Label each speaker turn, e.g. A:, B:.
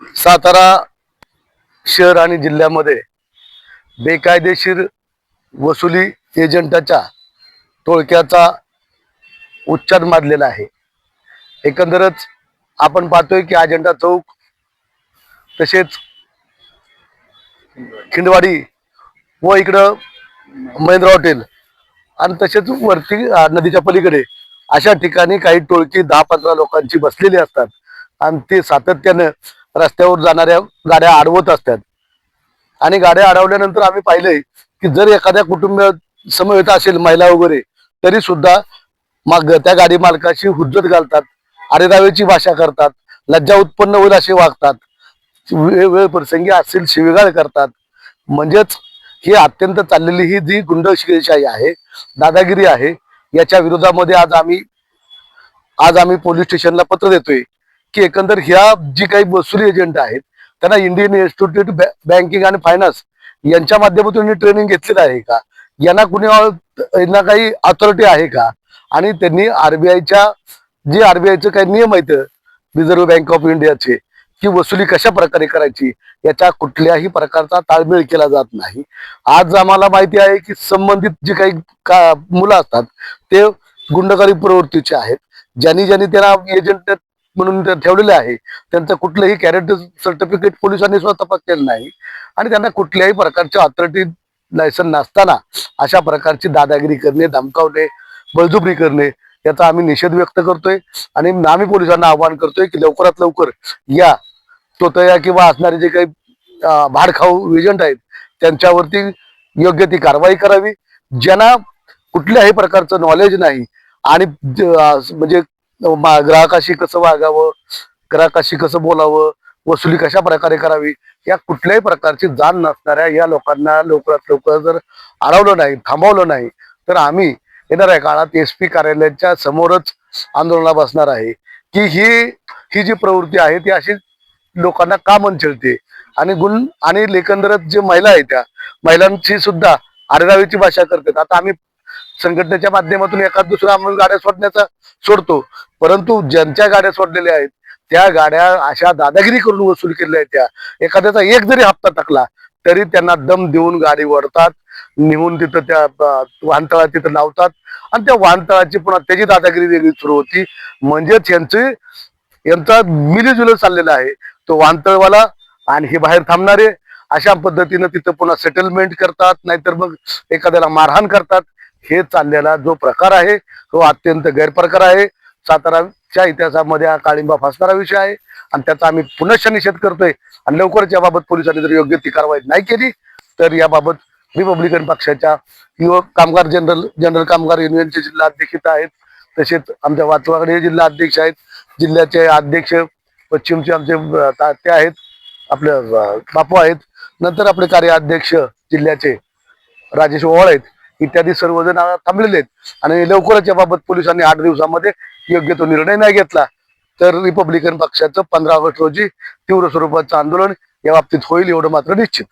A: सातारा शहर आणि जिल्ह्यामध्ये बेकायदेशीर वसुली एजंटाच्या टोळक्याचा उच्चार माजलेला आहे। एकंदरच आपण पाहतोय की अजंठा चौक तसेच खिंडवाडी व इकडं महेंद्र हॉटेल आणि तसेच वरती नदीच्या पलीकडे अशा ठिकाणी काही टोळकी 10-15 लोकांची बसलेली असतात आणि ते सातत्याने रस्त्यावर जाणाऱ्या गाड्या अडवत असतात। आणि गाड्या अडवल्यानंतर आम्ही पाहिलंय की जर एखाद्या कुटुंब समवेत असेल महिला वगैरे तरी सुद्धा मग त्या गाडी मालकाशी हुज्जत घालतात, अरेरावेची भाषा करतात, लज्जा उत्पन्न होईल असे वागतात, वेळ प्रसंगी असेल शिवीगाळ करतात। म्हणजेच ही अत्यंत चाललेली ही जी गुंडशाही आहे, दादागिरी आहे, याच्या विरोधामध्ये आज आम्ही पोलीस स्टेशनला पत्र देतोय की एकंदर ह्या जी काही वसुली एजंट आहेत त्यांना इंडियन इन्स्टिट्यूट बँकिंग आणि फायनान्स यांच्या माध्यमातून ट्रेनिंग घेतलेलं आहे का, यांना काही अथॉरिटी आहे का, आणि त्यांनी आरबीआयचं काही नियम आहेत रिझर्व्ह बँक ऑफ इंडियाचे की वसुली कशा प्रकारे करायची याच्या कुठल्याही प्रकारचा ताळमेळ केला जात नाही। आज आम्हाला माहिती आहे की संबंधित जे काही मुलं असतात ते गुंडगारी प्रवृत्तीचे आहेत। ज्यांनी त्यांना एजंट म्हणून ठेवलेले आहे त्यांचं कुठलंही कॅरेक्टर सर्टिफिकेट पोलिसांनी स्वतः तपासलेलं नाही आणि त्यांना कुठल्याही प्रकारचे अथॉरिटी लायसन नसताना अशा प्रकारची दादागिरी करणे, धमकावणे, बळजुबरी करणे याचा आम्ही निषेध व्यक्त करतोय। आणि आम्ही पोलिसांना आवाहन करतोय की लवकरात लवकर या तोतया किंवा असणारे जे काही भाडखाऊ एजंट आहेत त्यांच्यावरती योग्य ती कारवाई करावी। ज्यांना कुठल्याही प्रकारचं नॉलेज नाही आणि म्हणजे ग्राहकाशी कसं वागावं, ग्राहकाशी कसं बोलावं, वसुली कशा प्रकारे करावी या कुठल्याही प्रकारची जाण नसणाऱ्या या लोकांना लवकरात लवकर जर अडवलं नाही, थांबवलं नाही तर आम्ही येणाऱ्या काळात SP कार्यालयाच्या समोरच आंदोलनाला बसणार आहे की ही जी प्रवृत्ती आहे ती अशी लोकांना का मन छळते। आणि एकंदरच जे महिला आहेत त्या महिलांची सुद्धा अरेरावीची भाषा करतात। आता आम्ही संघटनेच्या माध्यमातून एखाद दुसरा आम्ही गाड्या सोडण्याचा सोडतो, परंतु ज्यांच्या गाड्या सोडलेल्या आहेत त्या गाड्या अशा दादागिरी करून वसूल केलेल्या आहेत। त्या एखाद्याचा एक जरी हप्ता टाकला तरी त्यांना दम देऊन गाडी वळतात, निघून तिथं त्या वाहनतळा तिथं लावतात आणि त्या वाहनतळाची पुन्हा त्याची दादागिरी वेगळी सुरू होती। म्हणजेच यांचा मिलीजुल चाललेला आहे तो वाहनतळवाला आणि हे बाहेर थांबणारे अशा पद्धतीनं तिथं पुन्हा सेटलमेंट करतात, नाहीतर मग एखाद्याला मारहाण करतात। हे चाललेला जो प्रकार आहे तो अत्यंत गैरप्रकार आहे, साताराच्या इतिहासामध्ये हा काळिंबा फासणारा विषय आहे आणि त्याचा आम्ही पुनश्च निषेध करतोय। आणि लवकरच याबाबत पोलिसांनी जर योग्य ती कारवाई नाही केली तर याबाबत रिपब्लिकन पक्षाच्या युवक कामगार जनरल कामगार युनियनचे जिल्हा अध्यक्ष आहेत, तसेच आमच्या वाचवाकडे जिल्हा अध्यक्ष आहेत, जिल्ह्याचे अध्यक्ष पश्चिमचे आमचे ते आहेत, आपले बापू आहेत, नंतर आपले कार्याध्यक्ष जिल्ह्याचे राजेश ओवाळ आहेत, इत्यादी सर्वजण थांबलेले आहेत। आणि लवकरच याबाबत पोलिसांनी 8 दिवसामध्ये योग्य तो निर्णय नाही घेतला तर रिपब्लिकन पक्षाचं 15 ऑगस्ट रोजी तीव्र स्वरूपाचं आंदोलन या बाबतीत होईल एवढं मात्र निश्चित।